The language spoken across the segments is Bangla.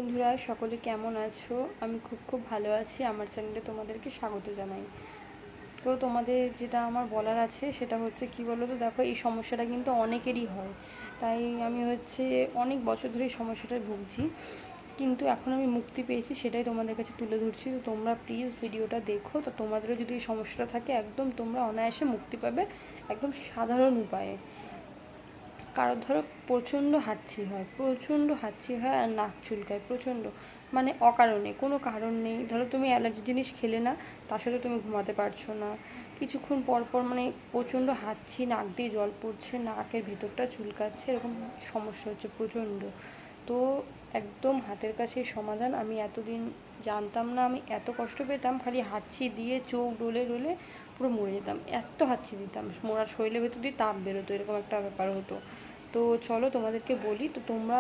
বন্ধুরা, সকলে কেমন আছো? আমি খুব ভালো আছি। আমার চ্যানেলে তোমাদেরকে স্বাগত জানাই। তো তোমাদের যেটা আমার বলার আছে সেটা হচ্ছে কি বলো তো, দেখো এই সমস্যাটা কিন্তু অনেকেরই হয়। তাই আমি অনেক বছর ধরে এই সমস্যাটায় ভুগছি, কিন্তু এখন আমি মুক্তি পেয়েছি, সেটাই তোমাদের কাছে তুলে ধরছি। তো তোমরা প্লিজ ভিডিওটা দেখো। তো তোমাদেরও যদি এই সমস্যাটা থাকে, একদম তোমরা অনায়াসে মুক্তি পাবে, একদম সাধারণ উপায়ে। কারোর ধরো প্রচণ্ড হাঁচি হয় আর নাক চুলকায় প্রচণ্ড, মানে অকারণে, কোনো কারণ নেই। ধরো তুমি অ্যালার্জি জিনিস খেলে না, তার সাথে তুমি ঘুমাতে পারছো না, কিছুক্ষণ পর পর মানে প্রচণ্ড হাঁচি, নাক দিয়ে জল পড়ছে, নাকের ভেতরটা চুলকাচ্ছে, এরকম সমস্যা হচ্ছে প্রচণ্ড। তো একদম হাতের কাছে সমাধান। আমি এতদিন জানতাম না, আমি এত কষ্ট পেতাম, খালি হাঁচি দিয়ে চোখ ডলে ডলে পুরো মরে যেতাম, এত হাঁচি দিতাম, মোরা শরীরের ভেতর দিয়ে তাপ বেরোতো, এরকম একটা ব্যাপার হতো। তো চলো তোমাদেরকে বলি। তো তোমরা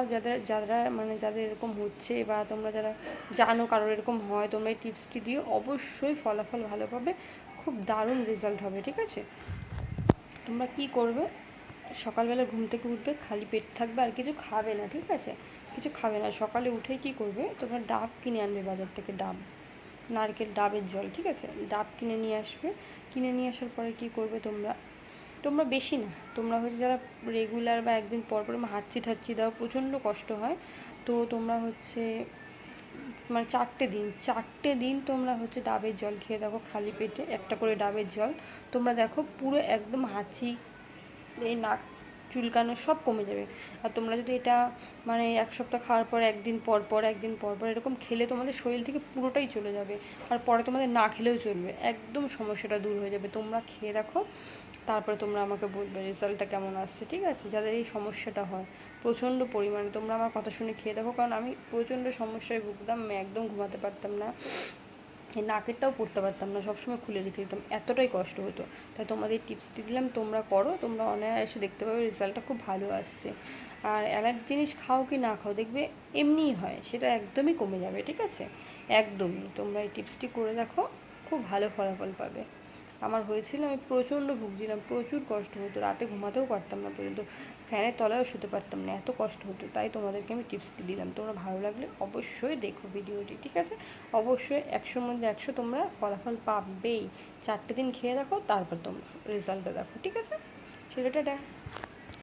যাদের এরকম হচ্ছে, বা তোমরা যারা জানো কারোর এরকম হয়, তোমরা এই টিপসটি দিও, অবশ্যই ফলাফল ভালো পাবে, খুব দারুণ রেজাল্ট হবে। ঠিক আছে? তোমরা কি করবে, সকালবেলা ঘুম থেকে উঠবে, খালি পেট থাকবে, আর কিছু খাবে না। ঠিক আছে? কিছু খাবে না। সকালে উঠেই কি করবে, তোমরা ডাব কিনে আনবে বাজার থেকে, ডাব, নারকেল ডাবের জল। ঠিক আছে? ডাব কিনে নিয়ে আসবে। কিনে নিয়ে আসার পরে কি করবে, তোমরা তোমরা বেশি না, তোমরা যারা রেগুলার বা একদিন পর পর হাঁচি ঠাচ্ছি দাও, প্রচণ্ড কষ্ট হয়, তো তোমরা মানে 4টে দিন তোমরা ডাবের জল খেয়ে দেখো, খালি পেটে একটা করে ডাবের জল। তোমরা দেখো পুরো একদম হাঁচি, এই নাক চুলকানো সব কমে যাবে। আর তোমরা যদি এটা মানে 1 সপ্তাহ খাওয়ার পর একদিন পর পর এরকম খেলে, তোমাদের শরীর থেকে পুরোটাই চলে যাবে। আর পরে তোমাদের না খেলেও চলবে, একদম সমস্যাটা দূর হয়ে যাবে। তোমরা খেয়ে দেখো, তারপরে তোমরা আমাকে বলবে রেজাল্টটা কেমন আসছে। ঠিক আছে? যাদের এই সমস্যাটা হয় প্রচণ্ড পরিমাণে, তোমরা আমার কথা শুনে খেয়ে দেখো, কারণ আমি প্রচণ্ড সমস্যায় ভুগতাম, আমি একদম ঘুমাতে পারতাম না, এই নাকেরটাও পড়তে পারতাম না, সবসময় খুলে রেখে দিতাম, এতটাই কষ্ট হতো। তাই তোমাদের টিপসটি দিলাম, তোমরা করো, তোমরা অনায়াসে দেখতে পাবে রেজাল্টটা খুব ভালো আসছে। আর অ্যালার্জি জিনিস খাও কি না খাও, দেখবে এমনিই হয়, সেটা একদমই কমে যাবে। ঠিক আছে? একদমই তোমরা এই টিপসটি করে দেখো, খুব ভালো ফলাফল পাবে। আমার হয়েছিল, আমি প্রচণ্ড ভুগছিলাম, প্রচুর কষ্ট হতো, রাতে ঘুমাতেও পারতাম না, পর্যন্ত ফ্যানের তলায়ও শুতে পারতাম না, এত কষ্ট হতো। তাই তোমাদেরকে আমি টিপসটি দিলাম। তোমরা ভালো লাগলে অবশ্যই দেখো ভিডিওটি। ঠিক আছে? অবশ্যই 100-র মধ্যে 100 তোমরা ফলাফল পাবেই। 4টে দিন খেয়ে দেখো, তারপর তোমরা রেজাল্টটা দেখো। ঠিক আছে? সেটা